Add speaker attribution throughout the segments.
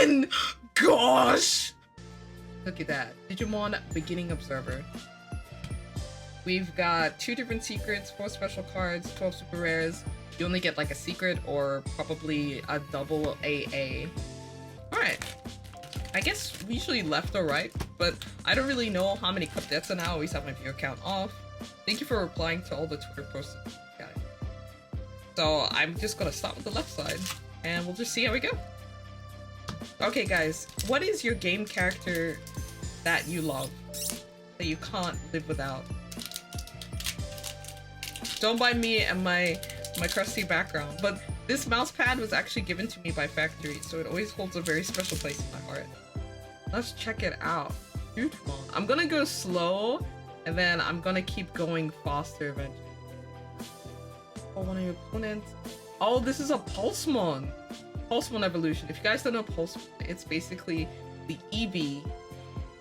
Speaker 1: 10! Gosh! Look at that. Digimon Beginning Observer. We've got 2 different secrets, 4 special cards, 12 super rares. You only get like a secret or probably a double AA. Alright. I guess we usually left or right, but I don't really know how many Cubdets, and I always have my viewer count off. Thank you for replying to all the Twitter posts. Got it. So I'm just gonna start with the left side, and we'll just see how we go. Okay guys, what is your game character that you love, that you can't live without? Don't mind me and my crusty background, but this mouse pad was actually given to me by factory, so it always holds a very special place in my heart. Let's check it out. Beautiful. I'm gonna go slow, and then I'm gonna keep going faster eventually. Oh, one of your opponents. Oh, this is a Pulsemon. Pulsemon evolution. If you guys don't know Pulsemon, it's basically the Eevee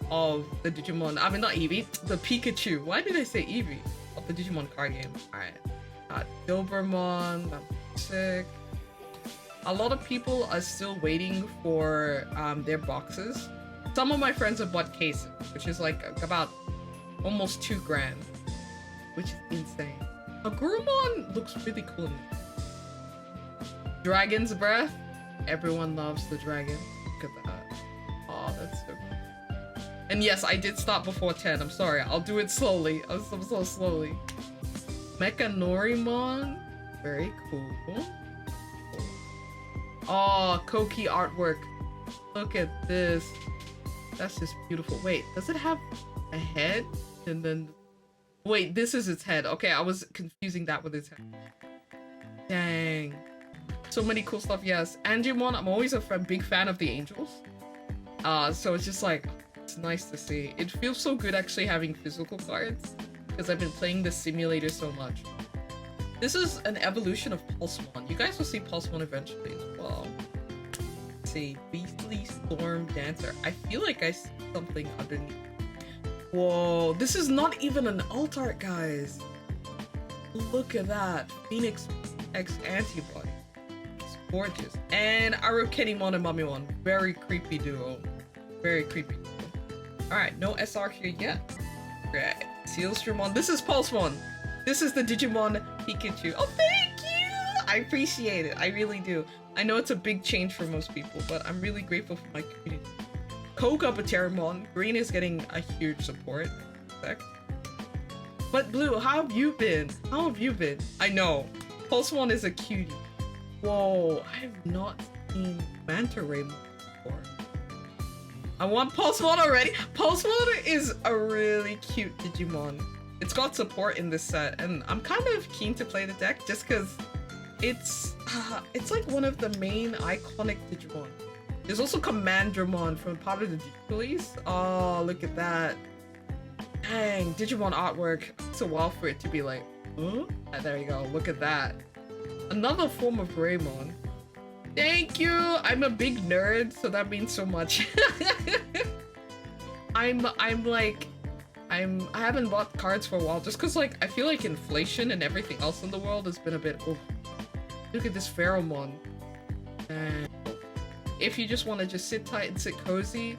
Speaker 1: of the Digimon. I mean, not Eevee, the Pikachu. Why did I say Eevee? Of the Digimon card game. Alright. Doberman. That's sick. A lot of people are still waiting for their boxes. Some of my friends have bought cases, which is like about almost 2 grand, which is insane. Agurumon looks really cool. Dragon's Breath. Everyone loves the dragon. Look at that. Oh, that's so cool. And yes, I did stop before 10. I'm sorry. I'll do it slowly. I'm so slowly. Mechanorimon. Very cool. Oh, Koki artwork. Look at this. That's just beautiful. Wait, does it have a head? And then... Wait, this is its head. Okay, I was confusing that with its head. Dang. So many cool stuff, yes. Angemon, I'm always a big fan of the angels. So it's just like, it's nice to see. It feels so good actually having physical cards, because I've been playing the simulator so much. This is an evolution of Pulsemon. You guys will see Pulsemon eventually as well. Let's see, Beastly Storm Dancer. I feel like I see something underneath. Whoa, this is not even an alt art, guys. Look at that. Phoenix X Antibody. It's gorgeous. And Arukenimon and Mamimon. Very creepy duo. Very creepy duo. Alright, no SR here yet. Right. Sealstreamon. This is Pulsemon. This is the Digimon Pikachu. Oh, thank you! I appreciate it. I really do. I know it's a big change for most people, but I'm really grateful for my community. Kogabuterimon. Green is getting a huge support. But Blue, how have you been? How have you been? I know. Pulsemon is a cutie. Whoa, I have not seen Manta Ray before. I want Pulsemon already. Pulsemon is a really cute Digimon. It's got support in this set, and I'm kind of keen to play the deck just because it's like one of the main iconic Digimon. There's also Commandramon from part of the Digimon. Oh, look at that. Dang, Digimon artwork. It's a while for it to be like, huh? There you go, look at that. Another form of Greymon. Thank you! I'm a big nerd, so that means so much. I haven't bought cards for a while just because like I feel like inflation and everything else in the world has been a bit Look at this Pheromon. And if you just want to just sit tight and sit cozy,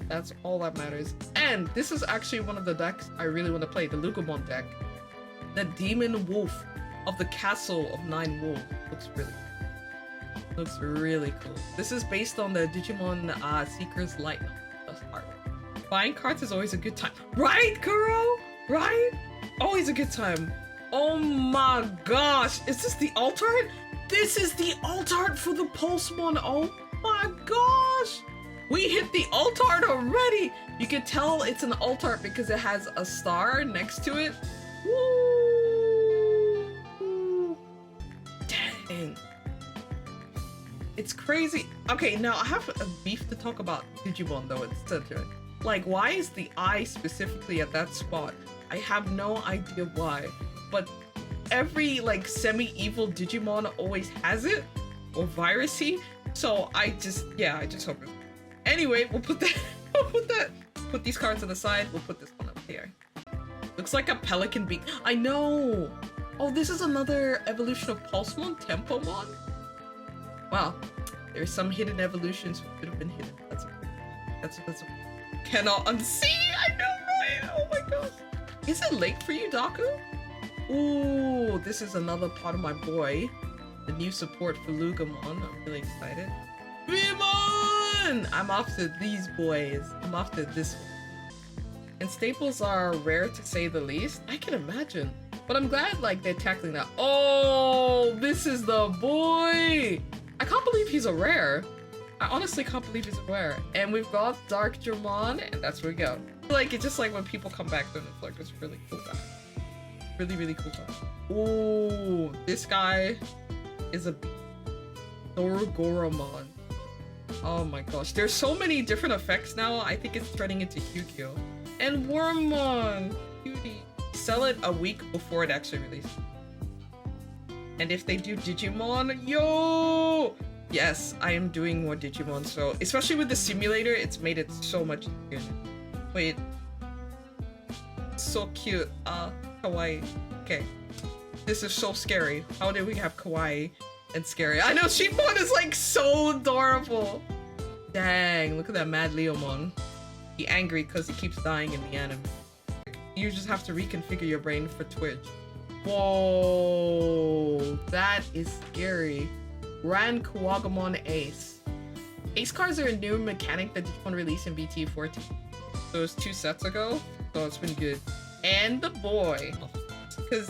Speaker 1: that's all that matters. And this is actually one of the decks I really want to play, the Lugumon deck. The Demon Wolf of the Castle of 9 Wolves. Looks really cool. This is based on the Digimon Seeker's Light. Buying cards is always a good time. Right, Kuro? Right? Always a good time. Oh my gosh. Is this the alt art? This is the alt art for the Pulsemon. Oh my gosh. We hit the alt art already. You can tell it's an alt art because it has a star next to it. Woo. Dang. It's crazy. Okay, now I have a beef to talk about Digimon though. Like, why is the eye specifically at that spot? I have no idea why, but every like semi-evil Digimon always has it, or virusy. So I just hope it. Anyway, we'll put put these cards on the side. We'll put this one up here. Looks like a pelican beak. I know. Oh, this is another evolution of Pulsemon, Tempomon. Wow. There's some hidden evolutions which could have been hidden. That's cannot unsee. I know, right? Oh my gosh. Is it late for you, Daku? Ooh, this is another part of my boy. The new support for Lugamon. I'm really excited. Vimon! I'm after these boys. I'm after this one. And staples are rare to say the least. I can imagine. But I'm glad like they're tackling that. Oh, this is the boy! I can't believe he's a rare. I honestly can't believe he's a rare. And we've got Dark Dramon, and that's where we go. Like, it's just like when people come back, then it's like this really cool guy. Really, really cool guy. Ooh, this guy is a Dorugoramon. Oh my gosh, there's so many different effects now. I think it's turning into Yu-Gi-Oh! And Wormmon, cutie. Sell it a week before it actually releases. And if they do Digimon, yo! Yes, I am doing more Digimon, so especially with the simulator, it's made it so much easier. Wait. So cute. Kawaii. Okay. This is so scary. How did we have kawaii and scary? I know Sheepmon is like so adorable. Dang, look at that mad Leomon. He angry because he keeps dying in the anime. You just have to reconfigure your brain for Twitch. Whoa, that is scary. Grand Kuwagamon Ace. Ace cards are a new mechanic that Digimon released in BT14. So it was 2 sets ago, so it's been good. And the boy. Because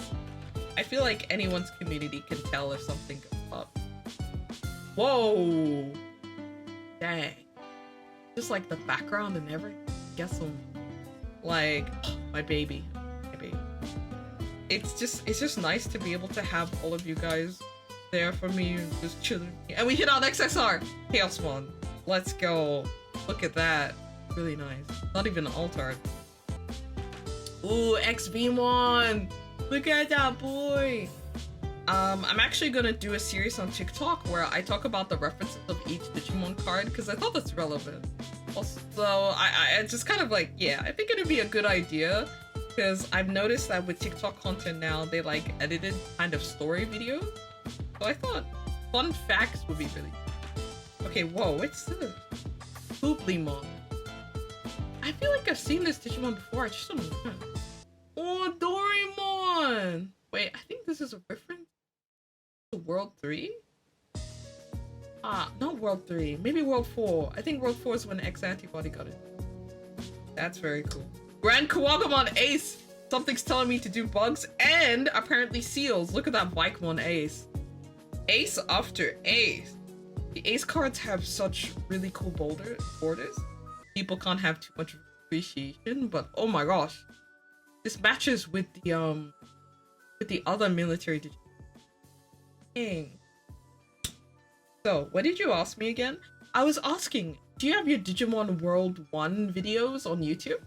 Speaker 1: I feel like anyone's community can tell if something goes up. Whoa! Dang. Just like the background and everything. Guess them. Like, my baby. My baby. It's just nice to be able to have all of you guys there for me and just chilling. And we hit on XSR! Chaosmon. Let's go. Look at that. Really nice. Not even altered. Ooh, XVmon! Look at that boy! I'm actually gonna do a series on TikTok where I talk about the references of each Digimon card because I thought that's relevant. Also, I just kind of like, yeah, I think it'd be a good idea because I've noticed that with TikTok content now, they like edited kind of story videos. So I thought fun facts would be really good. Okay, whoa, what's this? Hooplimon. I feel like I've seen this Digimon before, I just don't know. Oh, Doraemon! Wait, I think this is a reference to World 3? Not World 3, maybe World 4. I think World 4 is when X-Antibody got it. That's very cool. Grand Kuwagamon Ace! Something's telling me to do bugs and apparently seals. Look at that Bikemon Ace. Ace after Ace. The Ace cards have such really cool borders. People can't have too much appreciation, but oh my gosh. This matches with the other military Digimon. Dang. So, what did you ask me again? I was asking, do you have your Digimon World 1 videos on YouTube?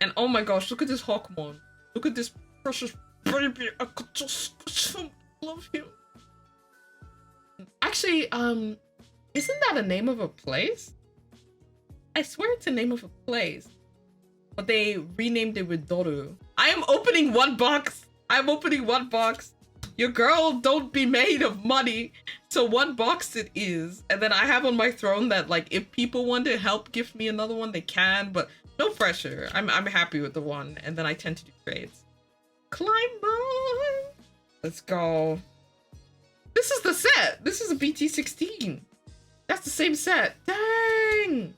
Speaker 1: And oh my gosh, look at this Hawkmon. Look at this precious baby. I could just love him. Actually, isn't that a name of a place? I swear it's a name of a place. But they renamed it with Doru. I am opening one box. I'm opening one box. Your girl don't be made of money. So one box it is. And then I have on my throne that like if people want to help gift me another one, they can, but no pressure. I'm happy with the one. And then I tend to do trades. Climb on. Let's go. This is the set. This is a BT16. That's the same set. Dang.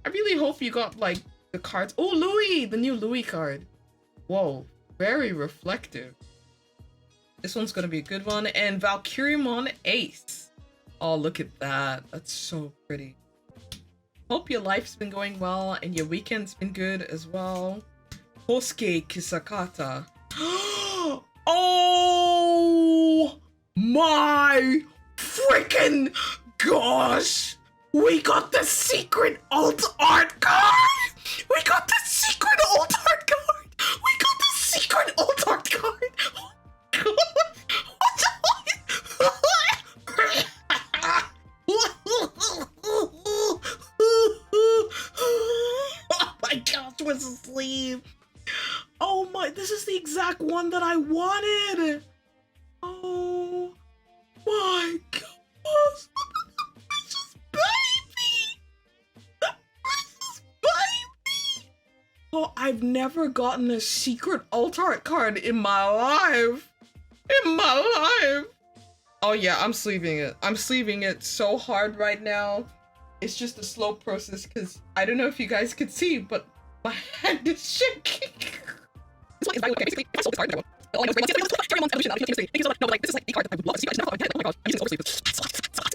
Speaker 1: I really hope you got like the cards. Oh, Louis, the new Louis card. Whoa, very reflective. This one's gonna be a good one. And Valkyriemon Ace. Oh, look at that. That's so pretty. Hope your life's been going well and your weekend's been good as well. Hosuke Kisakata. Oh my freaking gosh! We got the secret alt art card! We got the secret alt art card! We got the secret alt art card! Oh my gosh, what's the sleeve? Oh my, this is the exact one that I wanted! Oh my gosh! I've never gotten a secret alt art card in my life. In my life. Oh yeah, I'm sleeving it. I'm sleeving it so hard right now. It's just a slow process because I don't know if you guys can see, but my hand is shaking. This one is by basically I sold this card. All I know is Digimon evolution. Thank you so much. No, but like this is like the card that I would love to see. I just never thought I'd get it. Oh my gosh, I'm using oversleeve this.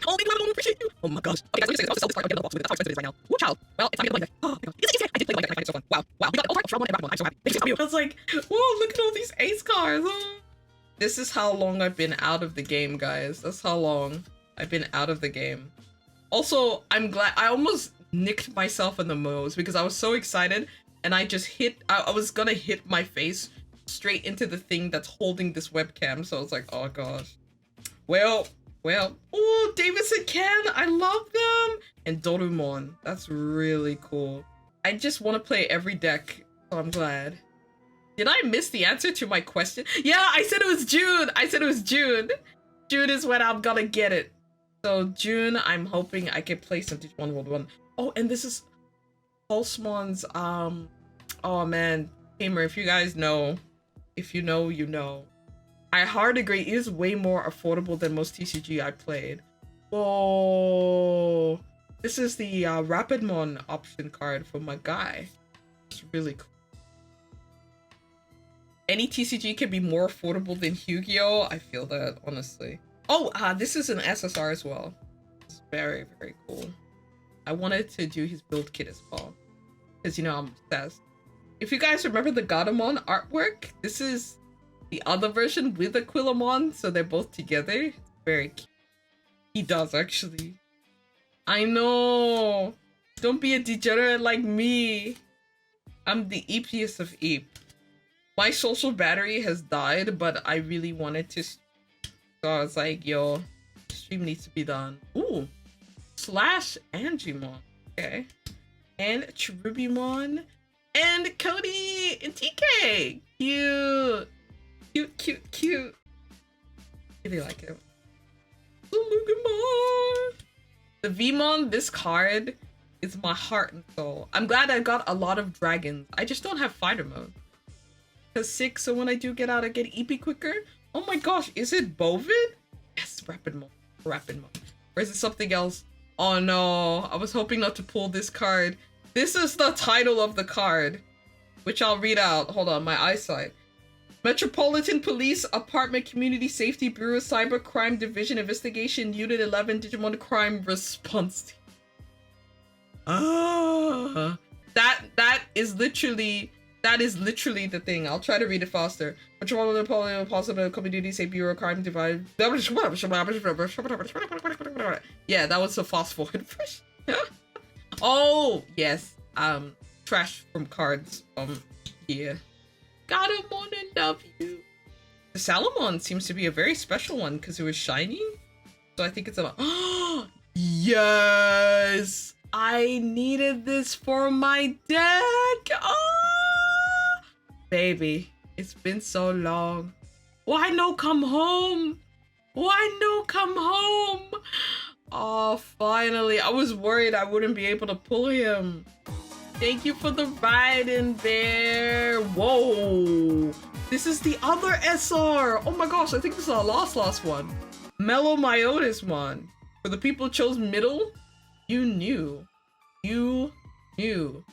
Speaker 1: Oh, maybe I don't appreciate you. Oh my gosh. Okay, guys, let me say this. I'll sell this card. I'll get another box with it. That's how expensive it is right now. Woo, child. Well, it's time to play it. Oh my god. It's I did play like that. I find it so fun. Wow. Wow. We got all right. One and I'm so happy. Thank you. I was like, whoa, look at all these ace cards. Oh. This is how long I've been out of the game, guys. That's how long I've been out of the game. Also, I'm glad I almost nicked myself in the nose because I was so excited and I just hit, I was gonna hit my face straight into the thing that's holding this webcam. So I was like, oh gosh. Well, oh, Davis and Ken, I love them. And Dorumon, that's really cool. I just want to play every deck, so I'm glad. Did I miss the answer to my question? Yeah, I said it was June. I said it was June. June is when I'm gonna get it. So June, I'm hoping I can play some Digimon World 1. Oh, and this is Pulsemon's, oh man, Gamer, if you guys know, if you know, you know. I hard agree, it is way more affordable than most TCG I played. Whoa. This is the Rapidmon option card for my guy. It's really cool. Any TCG can be more affordable than Yu-Gi-Oh! I feel that, honestly. Oh, this is an SSR as well. It's very, very cool. I wanted to do his build kit as well. Because, you know, I'm obsessed. If you guys remember the Godamon artwork, this is the other version with Aquilamon, so they're both together. It's very cute. He does, actually. I know! Don't be a degenerate like me! I'm the eepiest of eep. My social battery has died, but I really wanted to. So I was like, yo, stream needs to be done. Ooh. Slash Angimon. Okay. And Cherubimon. And Cody and TK. Cute. Cute, cute, cute. I really like it. The Vmon, this card is my heart and soul. I'm glad I got a lot of dragons. I just don't have fighter mode. 6, so when I do get out, I get EP quicker. Oh my gosh, is it Bovid? Yes, Rapidmon. Or is it something else? Oh no, I was hoping not to pull this card. This is the title of the card, which I'll read out. Hold on, my eyesight. Metropolitan Police Apartment Community Safety Bureau Cyber Crime Division Investigation Unit 11 Digimon Crime Response Team. Ah, that is literally the thing. I'll try to read it faster. Metropolitan Possible Community Safety Bureau Crime Division. Yeah, that was a fast forward version. Oh yes, trash from cards. Yeah. Godamon and W. The Salamon seems to be a very special one because it was shiny. So I think it's a. Yes! I needed this for my deck! Oh! Baby, it's been so long. Why no come home? Why no come home? Oh, finally. I was worried I wouldn't be able to pull him. Thank you for the ride in there. Whoa. This is the other SR. Oh my gosh, I think this is our last one. Mellow Myotis one. For the people who chose middle, you knew. You knew.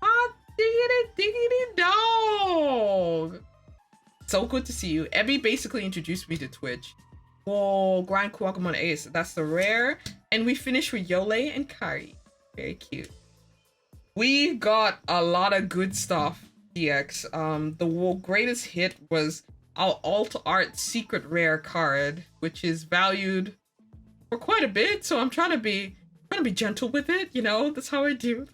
Speaker 1: Ah, diggity dog. So good to see you. Ebby basically introduced me to Twitch. Whoa, Grand Kuwakamon Ace. That's the rare. And we finished with Yole and Kari. Very cute. We got a lot of good stuff, DX. The greatest hit was our alt art secret rare card, which is valued for quite a bit. So I'm trying to be gentle with it, you know. That's how I do.